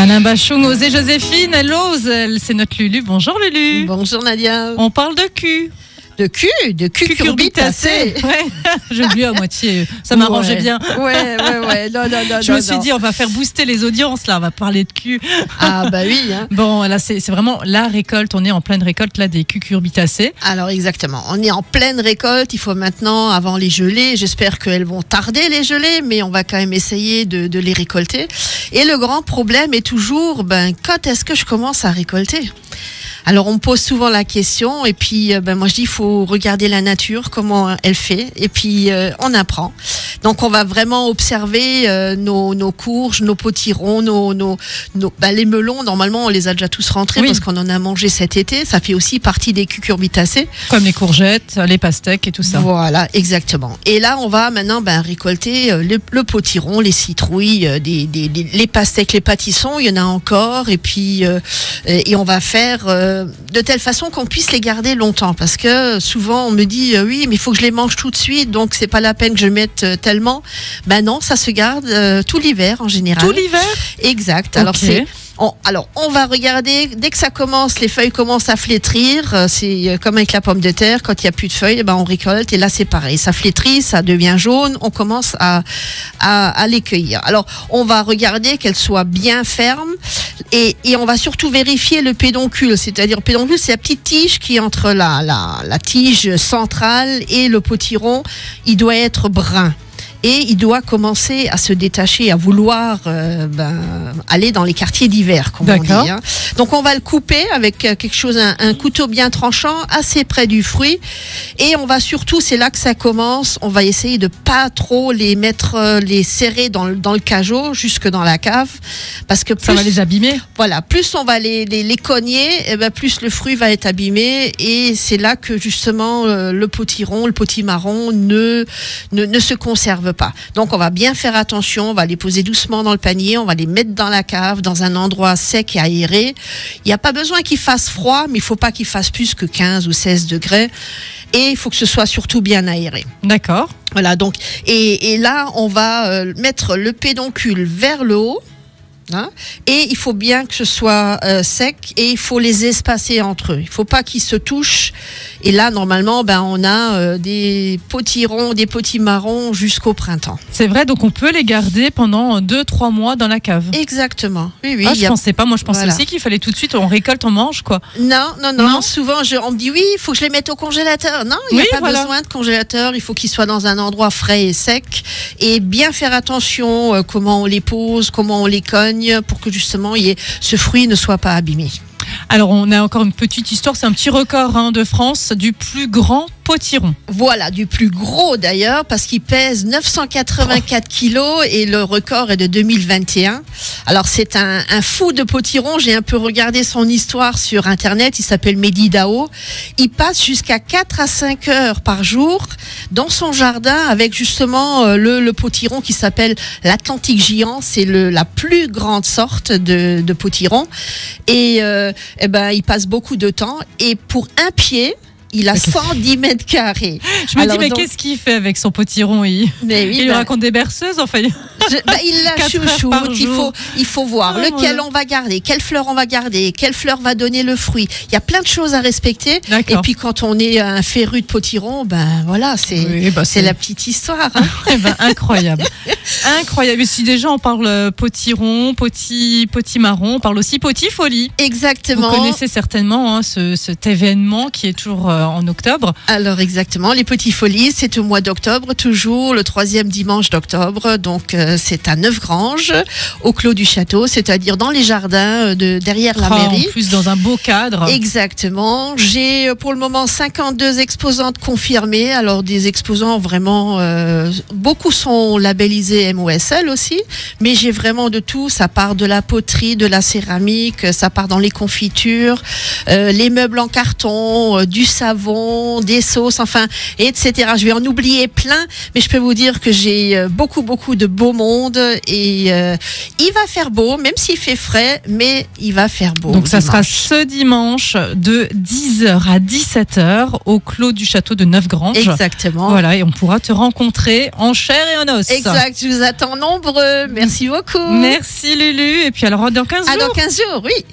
Alain Bachung, osez Joséphine, elle ose, c'est notre Lulu. Bonjour Lulu. Bonjour Nadia. On parle de cul. De cucurbitacées. Ouais, j'ai oublié à moitié. Ça m'arrangeait bien. Ouais. Non, je me suis dit, on va faire booster les audiences là, on va parler de cul. Ah bah oui. Hein. Bon, là c'est vraiment la récolte. On est en pleine récolte là des cucurbitacées. Alors exactement, on est en pleine récolte. Il faut maintenant, avant les gelées, j'espère qu'elles vont tarder les gelées, mais on va quand même essayer de les récolter. Et le grand problème est toujours, quand est-ce que je commence à récolter ? Alors on me pose souvent la question et puis moi je dis il faut regarder la nature, comment elle fait et puis on apprend. Donc on va vraiment observer nos courges, nos potirons, les melons. Normalement on les a déjà tous rentrés parce qu'on en a mangé cet été. Ça fait aussi partie des cucurbitacées. Comme les courgettes, les pastèques et tout ça. Voilà, exactement. Et là on va maintenant récolter le potiron, les citrouilles, les pastèques, les pâtissons. Il y en a encore et puis et on va faire de telle façon qu'on puisse les garder longtemps, parce que souvent on me dit oui mais il faut que je les mange tout de suite, donc c'est pas la peine que je mette tellement. Non, ça se garde tout l'hiver en général. Tout l'hiver ? Exact. Okay. Alors on va regarder, dès que ça commence, les feuilles commencent à flétrir, c'est comme avec la pomme de terre, quand il n'y a plus de feuilles, on récolte, et là c'est pareil, ça flétrit, ça devient jaune, on commence à les cueillir. Alors on va regarder qu'elles soient bien fermes, et on va surtout vérifier le pédoncule, c'est-à-dire le pédoncule, c'est la petite tige qui est entre la tige centrale et le potiron, il doit être brun. Et il doit commencer à se détacher, à vouloir aller dans les quartiers d'hiver, comme on dit. Hein. Donc on va le couper avec quelque chose, un couteau bien tranchant, assez près du fruit. Et on va surtout, c'est là que ça commence, on va essayer de pas trop les serrer dans le cajot, jusque dans la cave, parce que plus, ça va les abîmer. Voilà, plus on va les cogner, plus le fruit va être abîmé. Et c'est là que justement le potiron, le potimarron ne se conserve pas. Donc on va bien faire attention, on va les poser doucement dans le panier, on va les mettre dans la cave, dans un endroit sec et aéré. Il n'y a pas besoin qu'il fasse froid, mais il ne faut pas qu'il fasse plus que 15 ou 16 degrés. Et il faut que ce soit surtout bien aéré. D'accord. Voilà, donc, et là, on va mettre le pédoncule vers le haut. Hein, et il faut bien que ce soit sec, et il faut les espacer entre eux. Il ne faut pas qu'ils se touchent. Et là, normalement, on a des potirons, des potimarrons jusqu'au printemps. C'est vrai, donc on peut les garder pendant 2-3 mois dans la cave. Exactement. Oui. Je pensais pas. Moi, je pensais aussi qu'il fallait tout de suite, on récolte, on mange, quoi. Non. Souvent, on me dit oui, il faut que je les mette au congélateur. Non, il n'y a pas besoin de congélateur. Il faut qu'ils soient dans un endroit frais et sec. Et bien faire attention comment on les pose, comment on les cogne, pour que justement ce fruit ne soit pas abîmé. Alors on a encore une petite histoire, c'est un petit record de France du plus grand potiron. Voilà, du plus gros d'ailleurs, parce qu'il pèse 984 kilos et le record est de 2021. Alors c'est un fou de potiron, j'ai un peu regardé son histoire sur internet, il s'appelle Mehdi Dao. Il passe jusqu'à 4 à 5 heures par jour dans son jardin avec justement le potiron qui s'appelle l'Atlantique géant, c'est la plus grande sorte de potiron. Et il passe beaucoup de temps, et pour un pied, il a 110 mètres carrés. Je me dis, mais qu'est-ce qu'il fait avec son potiron ? Il lui raconte des berceuses, enfin. Il la chouchoute, il faut voir lequel on va garder, quelle fleur on va garder, quelle fleur va donner le fruit. Il y a plein de choses à respecter. D'accord. Et puis quand on est un féru de potiron, c'est la petite histoire. Hein. Incroyable. Incroyable. Et si déjà on parle potiron, potimarron, on parle aussi potifolie. Exactement. Vous connaissez certainement cet événement qui est toujours en octobre. Alors exactement, les potifolies, c'est au mois d'octobre, toujours le 3e dimanche d'octobre. Donc c'est à Neufgrange, au Clos du Château, c'est-à-dire dans les jardins derrière la mairie. En plus dans un beau cadre. Exactement. J'ai pour le moment 52 exposantes confirmées. Alors des exposants vraiment, beaucoup sont labellisés MOSL aussi, mais j'ai vraiment de tout. Ça part de la poterie, de la céramique, ça part dans les confitures, les meubles en carton, du salon, savons, des sauces, enfin, etc. Je vais en oublier plein, mais je peux vous dire que j'ai beaucoup de beau monde et il va faire beau, même s'il fait frais, mais il va faire beau. Donc ça sera ce dimanche de 10h à 17h au clos du château de Neufgrange. Exactement. Voilà, et on pourra te rencontrer en chair et en os. Exact, je vous attends nombreux. Merci beaucoup. Merci Lulu, et puis alors dans 15 jours. Dans 15 jours, oui.